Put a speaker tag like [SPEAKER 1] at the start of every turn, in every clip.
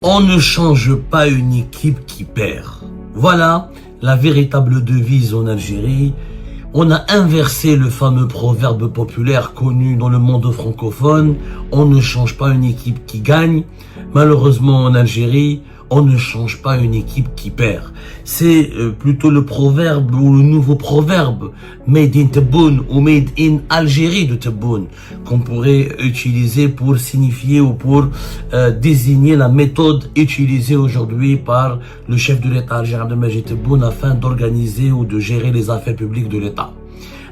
[SPEAKER 1] On ne change pas une équipe qui perd. Voilà la véritable devise en Algérie. On a inversé le fameux proverbe populaire connu dans le monde francophone. On ne change pas une équipe qui gagne. Malheureusement en Algérie, on ne change pas une équipe qui perd. C'est plutôt le proverbe ou le nouveau proverbe Made in Tebboune ou Made in Algérie de Tebboune qu'on pourrait utiliser pour signifier ou pour désigner la méthode utilisée aujourd'hui par le chef de l'État algérien Abdelmadjid Tebboune afin d'organiser ou de gérer les affaires publiques de l'État.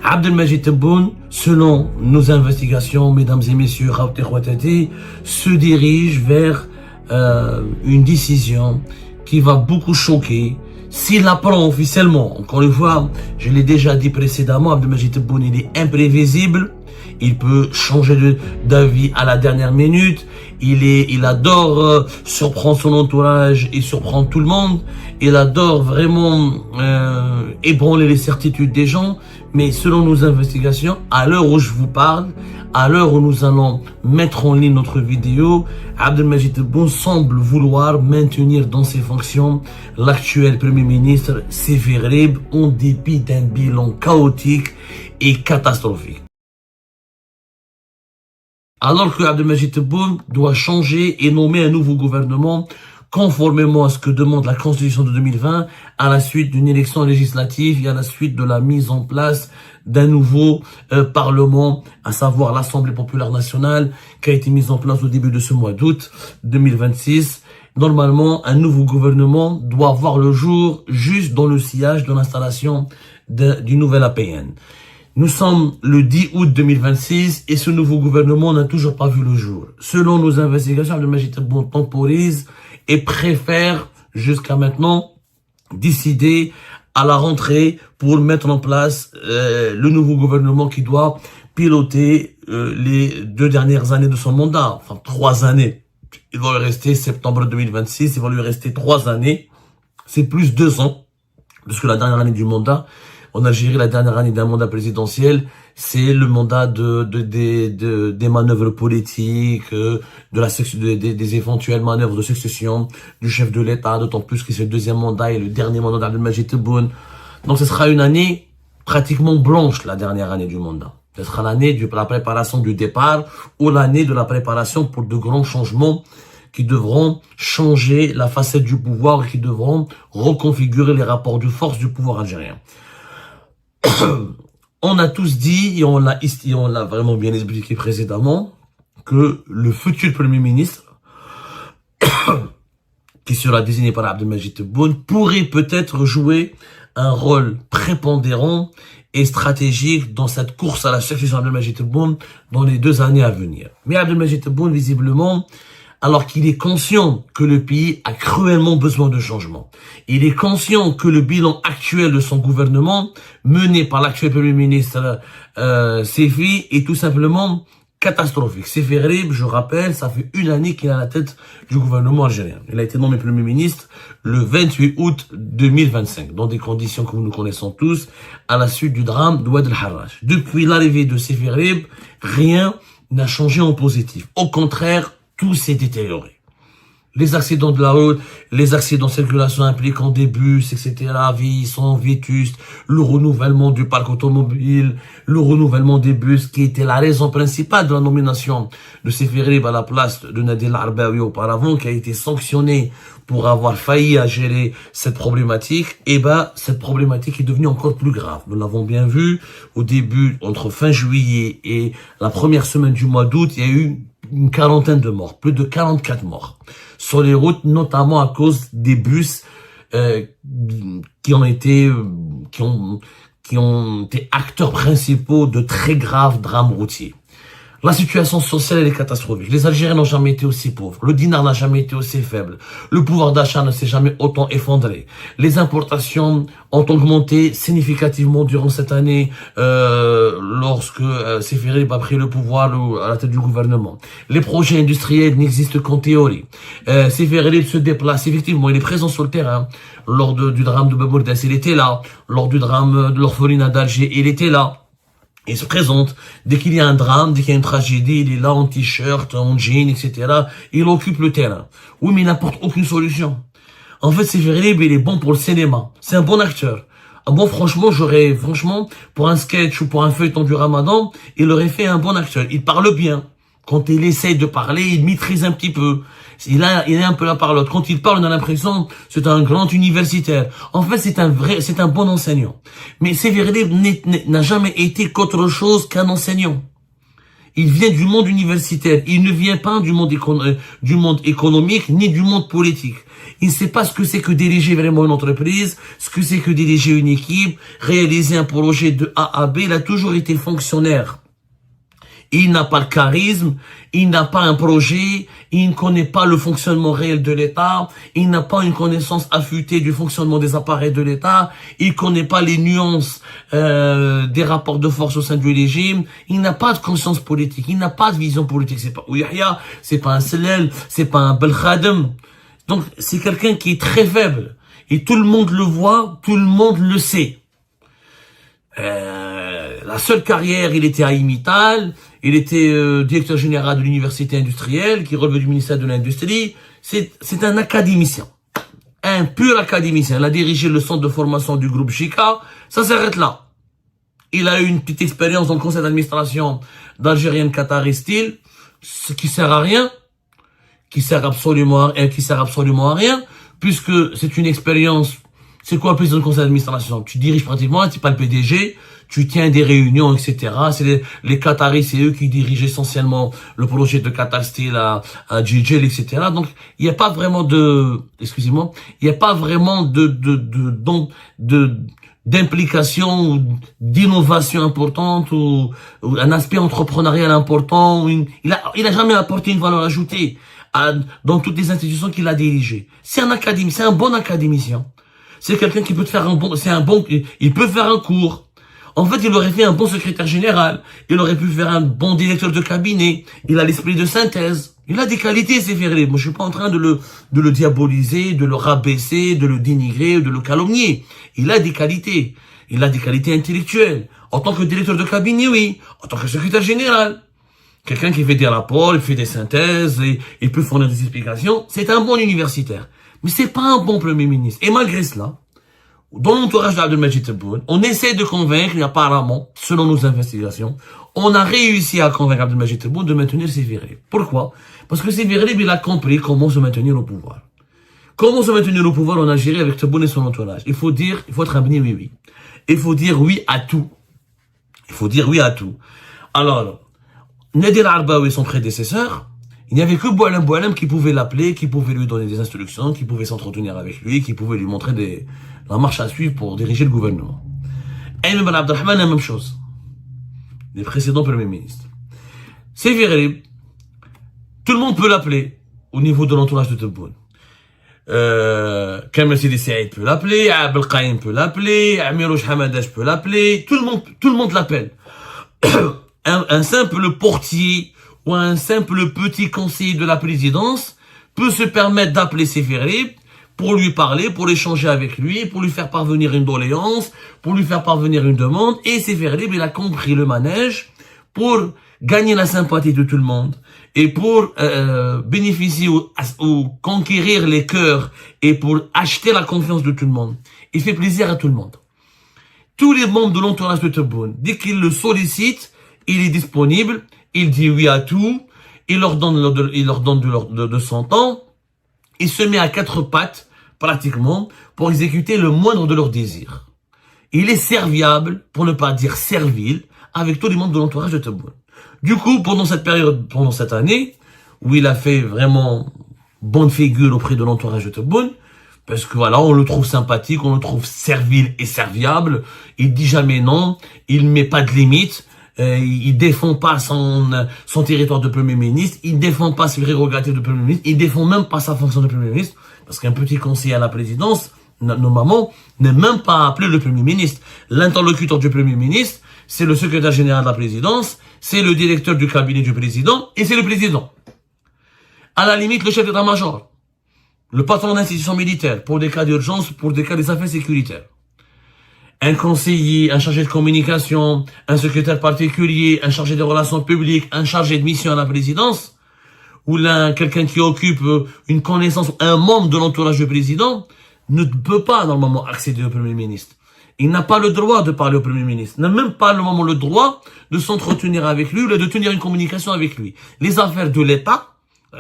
[SPEAKER 1] Abdelmadjid Tebboune, selon nos investigations, mesdames et messieurs, se dirige vers une décision qui va beaucoup choquer. S'il la prend officiellement, encore une fois, je l'ai déjà dit précédemment, Abdelmadjid Tebboune, il est imprévisible, il peut changer d'avis à la dernière minute, il adore surprendre son entourage et surprendre tout le monde, il adore vraiment ébranler les certitudes des gens, mais selon nos investigations, à l'heure où je vous parle, à l'heure où nous allons mettre en ligne notre vidéo, Abdelmadjid Tebboune semble vouloir maintenir dans ses fonctions l'actuel Premier ministre Séfi Ghreib en dépit d'un bilan chaotique et catastrophique. Alors que Abdelmadjid Tebboune doit changer et nommer un nouveau gouvernement conformément à ce que demande la Constitution de 2020 à la suite d'une élection législative et à la suite de la mise en place d'un nouveau Parlement, à savoir l'Assemblée populaire nationale qui a été mise en place au début de ce mois d'août 2026. Normalement, un nouveau gouvernement doit voir le jour juste dans le sillage de l'installation du nouvel APN. Nous sommes le 10 août 2026 et ce nouveau gouvernement n'a toujours pas vu le jour. Selon nos investigations, Abdelmadjid Tebboune temporise et préfère jusqu'à maintenant décider à la rentrée pour mettre en place le nouveau gouvernement qui doit piloter les 2 dernières années de son mandat, enfin 3 années. Il va lui rester septembre 2026, il va lui rester 3 années, c'est plus 2 ans, parce que la dernière année du mandat, en Algérie, la dernière année d'un mandat présidentiel, c'est le mandat des manœuvres politiques, des éventuelles manœuvres de succession du chef de l'État, d'autant plus que c'est le 2e mandat et le dernier mandat d'Abdelmadjid Tebboune. Donc ce sera une année pratiquement blanche, la dernière année du mandat. Ce sera l'année de la préparation du départ ou l'année de la préparation pour de grands changements qui devront changer la facette du pouvoir, qui devront reconfigurer les rapports de force du pouvoir algérien. On a tous dit, et on l'a vraiment bien expliqué précédemment, que le futur Premier ministre, qui sera désigné par Abdelmadjid Tebboune, pourrait peut-être jouer un rôle prépondérant et stratégique dans cette course à la succession d'Abdelmadjid Tebboune dans les 2 années à venir. Mais Abdelmadjid Tebboune, visiblement, alors qu'il est conscient que le pays a cruellement besoin de changement. Il est conscient que le bilan actuel de son gouvernement, mené par l'actuel Premier ministre Séfi, est tout simplement catastrophique. Séfi Ghreib, je rappelle, ça fait 1 année qu'il est à la tête du gouvernement algérien. Il a été nommé Premier ministre le 28 août 2025, dans des conditions que nous connaissons tous, à la suite du drame d'Oued el-Harrach. Depuis l'arrivée de Séfi Ghreib, rien n'a changé en positif. Au contraire, tout s'est détérioré. Les accidents de la route, les accidents de circulation impliquant des bus, etc., vieillissants, vétustes, le renouvellement du parc automobile, le renouvellement des bus qui était la raison principale de la nomination de Séfi Ghreib à la place de Nadine Arbaoui auparavant, qui a été sanctionné pour avoir failli à gérer cette problématique. Et cette problématique est devenue encore plus grave. Nous l'avons bien vu au début, entre fin juillet et la première semaine du mois d'août, il y a eu une quarantaine de morts, plus de 44 morts sur les routes, notamment à cause des bus qui ont été acteurs principaux de très graves drames routiers. La situation sociale, elle est catastrophique. Les Algériens n'ont jamais été aussi pauvres. Le dinar n'a jamais été aussi faible. Le pouvoir d'achat ne s'est jamais autant effondré. Les importations ont augmenté significativement durant cette année lorsque Séfi Ghreib a pris le pouvoir à la tête du gouvernement. Les projets industriels n'existent qu'en théorie. Séfi Ghreib se déplace, effectivement, il est présent sur le terrain. Lors du drame de Bab Mourdas, il était là. Lors du drame de l'orphelinat d'Alger, il était là. Il se présente. Dès qu'il y a un drame, dès qu'il y a une tragédie, il est là en t-shirt, en jean, etc. Il occupe le terrain. Oui, mais il n'apporte aucune solution. En fait, Seferib, il est bon pour le cinéma. C'est un bon acteur. Bon, franchement, pour un sketch ou pour un feuilleton du Ramadan, il aurait fait un bon acteur. Il parle bien. Quand il essaye de parler, il maîtrise un petit peu. Il a un peu la parole. Quand il parle, on a l'impression que c'est un grand universitaire. En fait, c'est un bon enseignant. Mais Seferib n'a jamais été qu'autre chose qu'un enseignant. Il vient du monde universitaire. Il ne vient pas du monde économique ni du monde politique. Il ne sait pas ce que c'est que diriger vraiment une entreprise, ce que c'est que diriger une équipe, réaliser un projet de A à B. Il a toujours été fonctionnaire. Il n'a pas le charisme, il n'a pas un projet, il ne connaît pas le fonctionnement réel de l'État, il n'a pas une connaissance affûtée du fonctionnement des appareils de l'État, il ne connaît pas les nuances des rapports de force au sein du régime, il n'a pas de conscience politique, il n'a pas de vision politique, c'est pas Ouyahia, c'est pas un Selel, c'est pas un Belkhadem. Donc c'est quelqu'un qui est très faible, et tout le monde le voit, tout le monde le sait. La seule carrière, il était à Imital, il était directeur général de l'université industrielle, qui relevait du ministère de l'Industrie. C'est un académicien, un pur académicien. Il a dirigé le centre de formation du groupe Chica, ça s'arrête là. Il a eu une petite expérience dans le conseil d'administration d'Algérienne Qatari Steel, ce qui sert à rien, qui sert absolument à rien, puisque c'est une expérience. C'est quoi le président du conseil d'administration? Tu diriges pratiquement, c'est pas le PDG, tu tiens des réunions, etc. C'est les Qataris, c'est eux qui dirigent essentiellement le projet de Qatar Steel à Jijel, etc. Donc, il n'y a pas vraiment d'implication ou d'innovation importante ou un aspect entrepreneurial important. Il a jamais apporté une valeur ajoutée dans toutes les institutions qu'il a dirigées. C'est un bon académicien. C'est quelqu'un qui peut te faire il peut faire un cours. En fait, il aurait fait un bon secrétaire général. Il aurait pu faire un bon directeur de cabinet. Il a l'esprit de synthèse. Il a des qualités, Seferib. Moi, je suis pas en train de le diaboliser, de le rabaisser, de le dénigrer, de le calomnier. Il a des qualités. Il a des qualités intellectuelles. En tant que directeur de cabinet, oui. En tant que secrétaire général. Quelqu'un qui fait des rapports, il fait des synthèses, et il peut fournir des explications. C'est un bon universitaire. Mais c'est pas un bon premier ministre. Et malgré cela, dans l'entourage d'Abdelmajid Tebboune, on essaie de convaincre, et apparemment, selon nos investigations, on a réussi à convaincre Abdelmajid Tebboune de maintenir Seferib. Pourquoi? Parce que Seferib, il a compris comment se maintenir au pouvoir. Comment se maintenir au pouvoir en Algérie avec Tebboune et son entourage? Il faut être un béni oui. Il faut dire oui à tout. Alors, Nadir Arbaoui, son prédécesseur, il n'y avait que Boualem qui pouvait l'appeler, qui pouvait lui donner des instructions, qui pouvait s'entretenir avec lui, qui pouvait lui montrer la marche à suivre pour diriger le gouvernement. Ayman Ben Abdelrahman, la même chose. Les précédents premiers ministres. Seferib, tout le monde peut l'appeler au niveau de l'entourage de Tebboune. Kamel Sidi Saïd peut l'appeler, Abdelkaïm peut l'appeler, Amirouche Hamadaj peut l'appeler, tout le monde l'appelle. Un simple portier ou un simple petit conseiller de la présidence peut se permettre d'appeler Seferib pour lui parler, pour échanger avec lui, pour lui faire parvenir une doléance, pour lui faire parvenir une demande. Et Seferib, il a compris le manège pour gagner la sympathie de tout le monde et pour bénéficier ou conquérir les cœurs et pour acheter la confiance de tout le monde. Il fait plaisir à tout le monde. Tous les membres de l'entourage de Tebboune, dès qu'ils le sollicitent, il est disponible, il dit oui à tout, il leur donne de son temps, il se met à quatre pattes, pratiquement, pour exécuter le moindre de leurs désirs. Il est serviable, pour ne pas dire servile, avec tous les membres de l'entourage de Tebboune. Du coup, pendant cette année, où il a fait vraiment bonne figure auprès de l'entourage de Tebboune, parce que voilà, on le trouve sympathique, on le trouve servile et serviable, il dit jamais non, il met pas de limite, il défend pas son territoire de premier ministre, il défend pas ses prérogatives de premier ministre, il défend même pas sa fonction de premier ministre, parce qu'un petit conseiller à la présidence, normalement, n'est même pas appelé le premier ministre. L'interlocuteur du premier ministre, c'est le secrétaire général de la présidence, c'est le directeur du cabinet du président, et c'est le président. À la limite, le chef d'état-major, le patron d'institution militaire, pour des cas d'urgence, pour des cas des affaires sécuritaires. un conseiller, un chargé de communication, un secrétaire particulier, un chargé des relations publiques, un chargé de mission à la présidence, ou là, quelqu'un qui occupe une connaissance, un membre de l'entourage du président, ne peut pas normalement accéder au Premier ministre. Il n'a pas le droit de parler au Premier ministre, n'a même pas normalement le droit de s'entretenir avec lui ou de tenir une communication avec lui. Les affaires de l'État,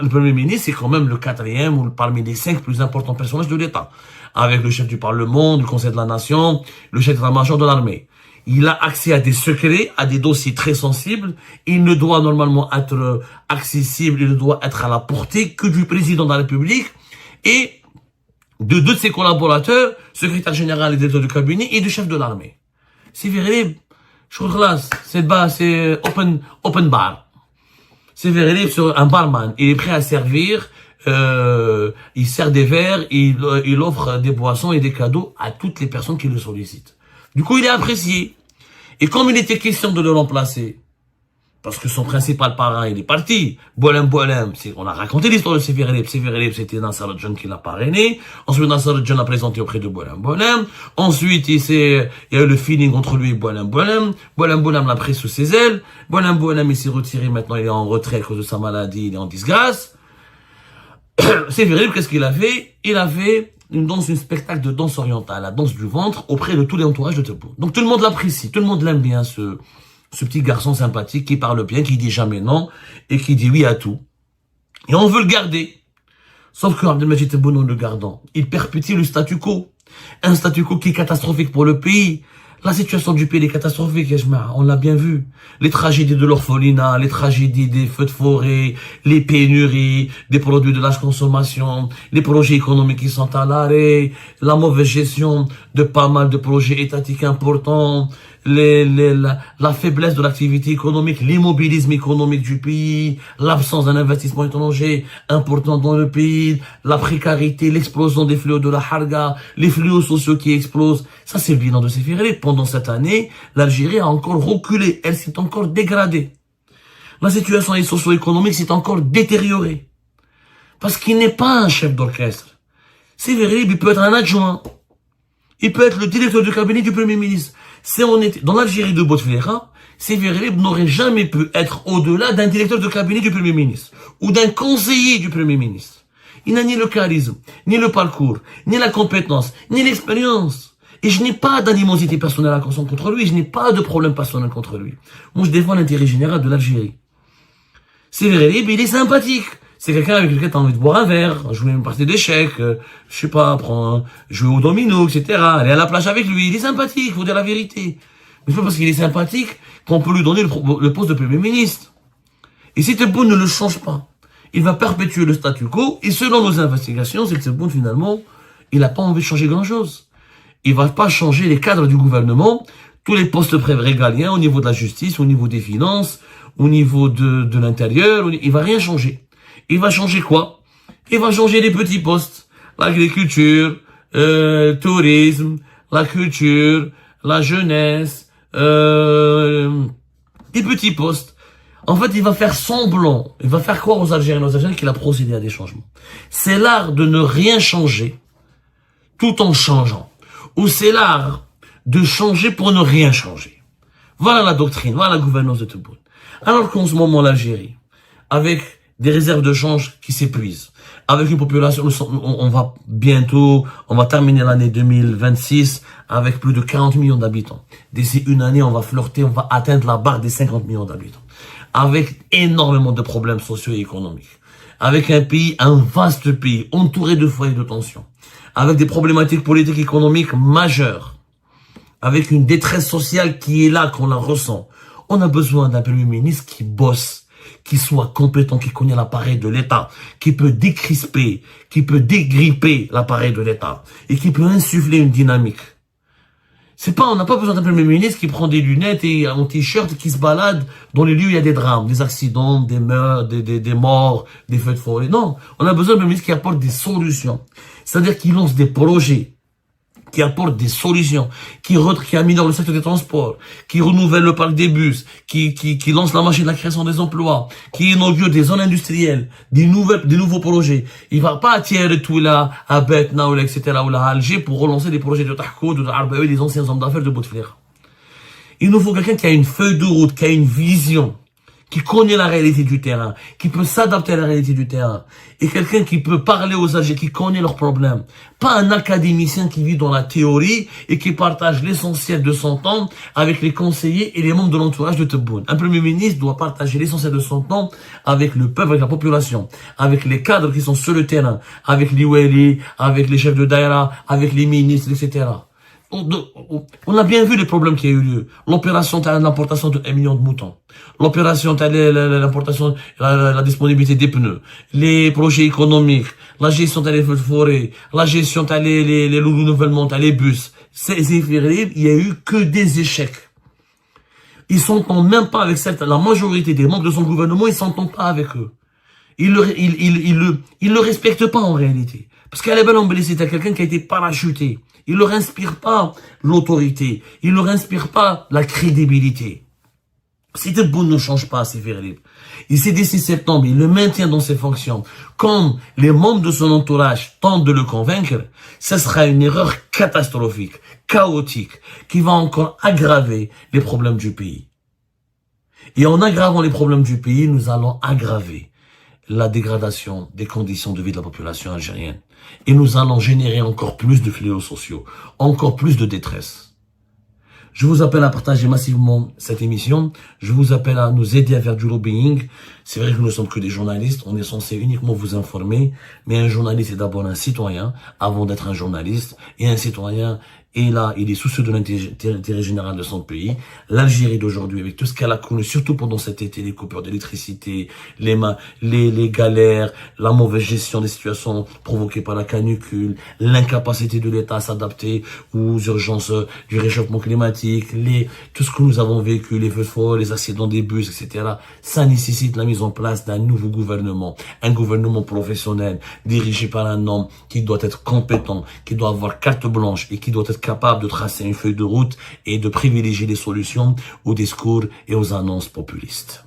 [SPEAKER 1] le Premier ministre, c'est quand même le quatrième ou parmi les 5 plus importants personnages de l'État, avec le chef du Parlement, du Conseil de la Nation, le chef d'état-major de l'armée. Il a accès à des secrets, à des dossiers très sensibles. Il ne doit normalement être accessible, il ne doit être à la portée que du président de la République et de deux de ses collaborateurs, secrétaire général et directeur du cabinet, et du chef de l'armée. C'est vrai, je crois que c'est open bar. C'est vrai, sur un barman. Il est prêt à servir, il sert des verres, il offre des boissons et des cadeaux à toutes les personnes qui le sollicitent. Du coup, il est apprécié. Et comme il était question de le remplacer, parce que son principal parrain, il est parti. Boualem, on a raconté l'histoire de Seferelib. Seferelib, c'était Nasser al-John qui l'a parrainé. Ensuite, Nasser al-John l'a présenté auprès de Boualem. Ensuite, il y a eu le feeling entre lui et Boualem. Boualem l'a pris sous ses ailes. Boualem, il s'est retiré. Maintenant, il est en retrait à cause de sa maladie. Il est en disgrâce. Seferelib, qu'est-ce qu'il a fait? Il a fait un spectacle de danse orientale, la danse du ventre, auprès de tous les entourages de Tebboune. Donc, tout le monde l'apprécie. Tout le monde l'aime bien, ce petit garçon sympathique qui parle bien, qui dit jamais non et qui dit oui à tout. Et on veut le garder. Sauf que Abdelmajid Tebboune, en le gardant, il perpétue le statu quo. Un statu quo qui est catastrophique pour le pays. La situation du pays est catastrophique, on l'a bien vu. Les tragédies de l'orphelinat, les tragédies des feux de forêt, les pénuries, des produits de large consommation, les projets économiques qui sont à l'arrêt, la mauvaise gestion de pas mal de projets étatiques importants, la faiblesse de l'activité économique, l'immobilisme économique du pays, l'absence d'un investissement étranger important dans le pays, la précarité, l'explosion des fléaux de la harga, les fléaux sociaux qui explosent. Ça, c'est le bilan de Seferelib. Pendant cette année, l'Algérie a encore reculé. Elle s'est encore dégradée. La situation socio-économique s'est encore détériorée. Parce qu'il n'est pas un chef d'orchestre. Seferelib, il peut être un adjoint. Il peut être le directeur du cabinet du Premier ministre. Si on était dans l'Algérie de Bouteflika, Seferelib n'aurait jamais pu être au-delà d'un directeur de cabinet du Premier ministre ou d'un conseiller du Premier ministre. Il n'a ni le charisme, ni le parcours, ni la compétence, ni l'expérience. Et je n'ai pas d'animosité personnelle contre lui, je n'ai pas de problème personnel contre lui. Moi, je défends l'intérêt général de l'Algérie. Seferelib, il est sympathique. C'est quelqu'un avec lequel tu as envie de boire un verre, jouer une partie d'échecs, je sais pas, jouer au domino, etc. Aller à la plage avec lui. Il est sympathique, faut dire la vérité. Mais c'est pas parce qu'il est sympathique qu'on peut lui donner le poste de Premier ministre. Et si Tebboune ne le change pas, il va perpétuer le statu quo. Et selon nos investigations, c'est que Tebboune, finalement, il n'a pas envie de changer grand-chose. Il va pas changer les cadres du gouvernement, tous les postes régaliens au niveau de la justice, au niveau des finances, au niveau de l'intérieur. Il va rien changer. Il va changer quoi? Il va changer les petits postes. L'agriculture, tourisme, la culture, la jeunesse, des petits postes. En fait, il va faire semblant, il va faire croire aux Algériens qu'il a procédé à des changements. C'est l'art de ne rien changer tout en changeant. Ou c'est l'art de changer pour ne rien changer. Voilà la doctrine, voilà la gouvernance de Tebboune. Alors qu'en ce moment, l'Algérie, avec des réserves de change qui s'épuisent, avec une population, on va terminer l'année 2026 avec plus de 40 millions d'habitants. D'ici une année, on va atteindre la barre des 50 millions d'habitants. Avec énormément de problèmes sociaux et économiques. Avec un vaste pays, entouré de foyers de tension. Avec des problématiques politiques et économiques majeures. Avec une détresse sociale qui est là, qu'on la ressent. On a besoin d'un Premier ministre qui bosse, qui soit compétent, qui connaît l'appareil de l'État, qui peut décrisper, qui peut dégripper l'appareil de l'État, et qui peut insuffler une dynamique. On n'a pas besoin d'un Premier ministre qui prend des lunettes et un t-shirt qui se balade dans les lieux où il y a des drames, des accidents, des meurtres, des morts, des feux de forêt. Non, on a besoin d'un Premier ministre qui apporte des solutions. C'est-à-dire qu'il lance des projets qui apporte des solutions, qui améliore le secteur des transports, qui renouvelle le parc des bus, qui lance la machine de la création des emplois, qui inaugure des zones industrielles, des nouveaux projets. Il va pas attirer tout là, à Betna, ou là, etc., ou là, à Alger, pour relancer des projets de Tahkoud, ou de Arbaoui, des anciens hommes d'affaires de Bouteflika. Il nous faut quelqu'un qui a une feuille de route, qui a une vision, qui connaît la réalité du terrain, qui peut s'adapter à la réalité du terrain, et quelqu'un qui peut parler aux âgés, qui connaît leurs problèmes. Pas un académicien qui vit dans la théorie et qui partage l'essentiel de son temps avec les conseillers et les membres de l'entourage de Tebboune. Un premier ministre doit partager l'essentiel de son temps avec le peuple, avec la population, avec les cadres qui sont sur le terrain, avec les wali, avec les chefs de daïra, avec les ministres, etc. On a bien vu les problèmes qui a eu lieu. L'opération de l'importation de 1 million de moutons. L'opération de l'importation, la disponibilité des pneus. Les projets économiques. La gestion des feux de forêt. La gestion les renouvellements, les bus. Il y a eu que des échecs. Ils s'entendent même pas avec la majorité des membres de son gouvernement, ils s'entendent pas avec eux. Ils le respectent pas en réalité. Parce qu'à la belle c'est quelqu'un qui a été parachuté. Il leur inspire pas l'autorité. Il leur inspire pas la crédibilité. Si Tebboune ne change pas, c'est Ferlib. Il s'est dit 6 septembre, il le maintient dans ses fonctions. Comme les membres de son entourage tentent de le convaincre, ce sera une erreur catastrophique, chaotique, qui va encore aggraver les problèmes du pays. Et en aggravant les problèmes du pays, nous allons aggraver la dégradation des conditions de vie de la population algérienne. Et nous allons générer encore plus de fléaux sociaux, encore plus de détresse. Je vous appelle à partager massivement cette émission. Je vous appelle à nous aider à faire du lobbying. C'est vrai que nous ne sommes que des journalistes. On est censé uniquement vous informer. Mais un journaliste est d'abord un citoyen avant d'être un journaliste. Et un citoyen est là, il est soucieux de l'intérêt général de son pays. L'Algérie d'aujourd'hui, avec tout ce qu'elle a connu, surtout pendant cet été, les coupures d'électricité, les galères, la mauvaise gestion des situations provoquées par la canicule, l'incapacité de l'État à s'adapter aux urgences du réchauffement climatique, tout ce que nous avons vécu, les feux de forêt, les accidents des bus, etc. Ça nécessite la mise en place d'un nouveau gouvernement, un gouvernement professionnel, dirigé par un homme qui doit être compétent, qui doit avoir carte blanche et qui doit être capable de tracer une feuille de route et de privilégier les solutions aux discours et aux annonces populistes.